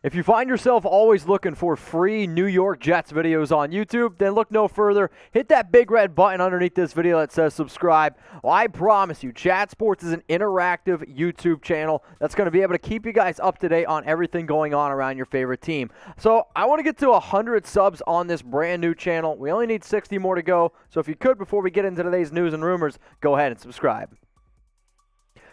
If you find yourself always looking for free New York Jets videos on YouTube, then look no further. Hit that big red button underneath this video that says subscribe. Well, I promise you, Chat Sports is an interactive YouTube channel that's going to be able to keep you guys up to date on everything going on around your favorite team. So I want to get to 100 subs on this brand new channel. We only need 60 more to go. So if you could, before we get into today's news and rumors, go ahead and subscribe.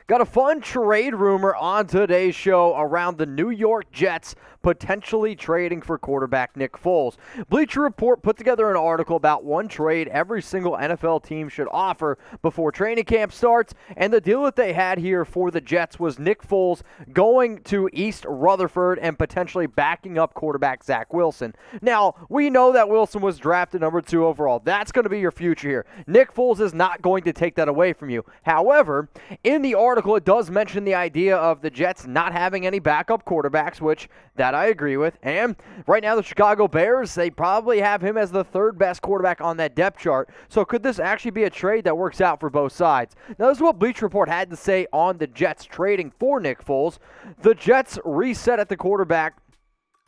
Got a fun trade rumor on today's show around the New York Jets potentially trading for quarterback Nick Foles. Bleacher Report put together an article about one trade every single NFL team should offer before training camp starts, and the deal that they had here for the Jets was Nick Foles going to East Rutherford and potentially backing up quarterback Zach Wilson. Now, we know that Wilson was drafted number 2 overall. That's going to be your future here. Nick Foles is not going to take that away from you. However, in the article, it does mention the idea of the Jets not having any backup quarterbacks, which that I agree with. And right now the Chicago Bears, they probably have him as the 3rd best quarterback on that depth chart. So could this actually be a trade that works out for both sides? Now, this is what Bleacher Report had to say on the Jets trading for Nick Foles. The Jets reset at the quarterback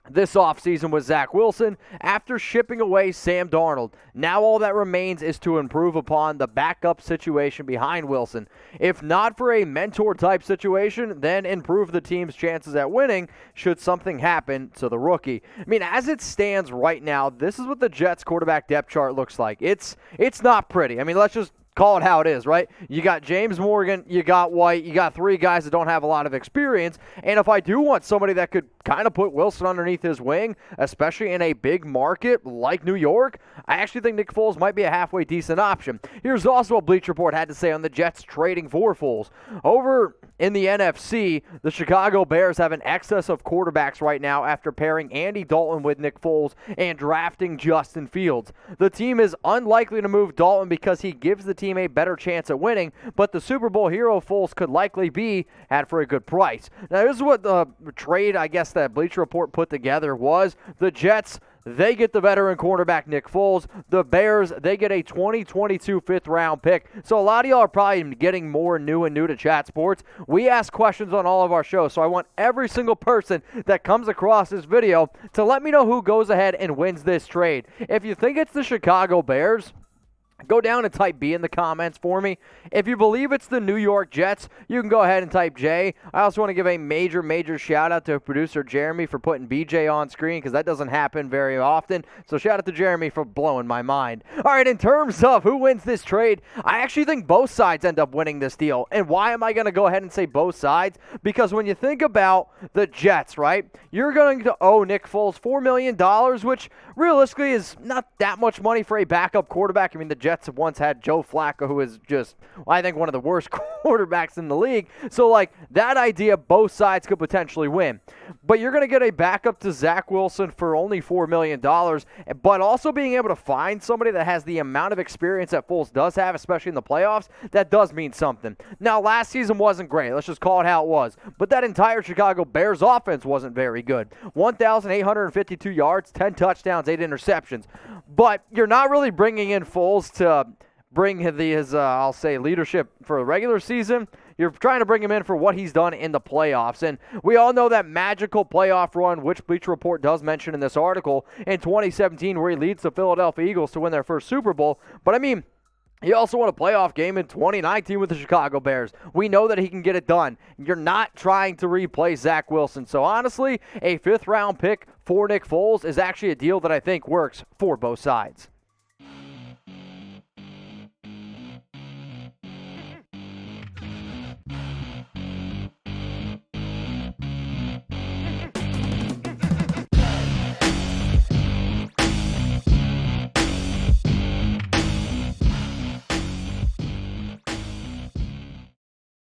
this offseason with Zach Wilson after shipping away Sam Darnold. Now all that remains is to improve upon the backup situation behind Wilson. If not for a mentor-type situation, then improve the team's chances at winning should something happen to the rookie. I mean, as it stands right now, this is what the Jets quarterback depth chart looks like. It's not pretty. I mean, let's just call it how it is, right? You got James Morgan, you got White, you got 3 guys that don't have a lot of experience. And if I do want somebody that could kind of put Wilson underneath his wing, especially in a big market like New York, I actually think Nick Foles might be a halfway decent option. Here's also what Bleacher Report had to say on the Jets trading for Foles. Over in the NFC, the Chicago Bears have an excess of quarterbacks right now after pairing Andy Dalton with Nick Foles and drafting Justin Fields. The team is unlikely to move Dalton because he gives the team a better chance at winning, but the Super Bowl hero Foles could likely be had for a good price. Now, this is what the trade, I guess, that Bleacher Report put together was. The Jets, they get the veteran quarterback Nick Foles. The Bears, they get a 2022 5th-round pick. So a lot of y'all are probably getting more new to Chat Sports. We ask questions on all of our shows, so I want every single person that comes across this video to let me know who goes ahead and wins this trade. If you think it's the Chicago Bears, go down and type B in the comments for me. If you believe it's the New York Jets, you can go ahead and type J. I also want to give a major shout out to producer Jeremy for putting BJ on screen because that doesn't happen very often. So shout out to Jeremy for blowing my mind. All right, in terms of who wins this trade, I actually think both sides end up winning this deal. And why am I going to go ahead and say both sides? Because when you think about the Jets, right, you're going to owe Nick Foles $4 million, which realistically is not that much money for a backup quarterback. I mean, the Jets have once had Joe Flacco, who is just, I think, one of the worst quarterbacks in the league. So, like, that idea, both sides could potentially win. But you're going to get a backup to Zach Wilson for only $4 million, but also being able to find somebody that has the amount of experience that Foles does have, especially in the playoffs, that does mean something. Now, last season wasn't great. Let's just call it how it was. But that entire Chicago Bears offense wasn't very good. 1,852 yards, 10 touchdowns, 8 interceptions. But you're not really bringing in Foles to bring his I'll say, leadership for the regular season. You're trying to bring him in for what he's done in the playoffs. And we all know that magical playoff run, which Bleacher Report does mention in this article, in 2017, where he leads the Philadelphia Eagles to win their first Super Bowl. But, I mean, he also won a playoff game in 2019 with the Chicago Bears. We know that he can get it done. You're not trying to replace Zach Wilson. So, honestly, a 5th-round pick for Nick Foles is actually a deal that I think works for both sides.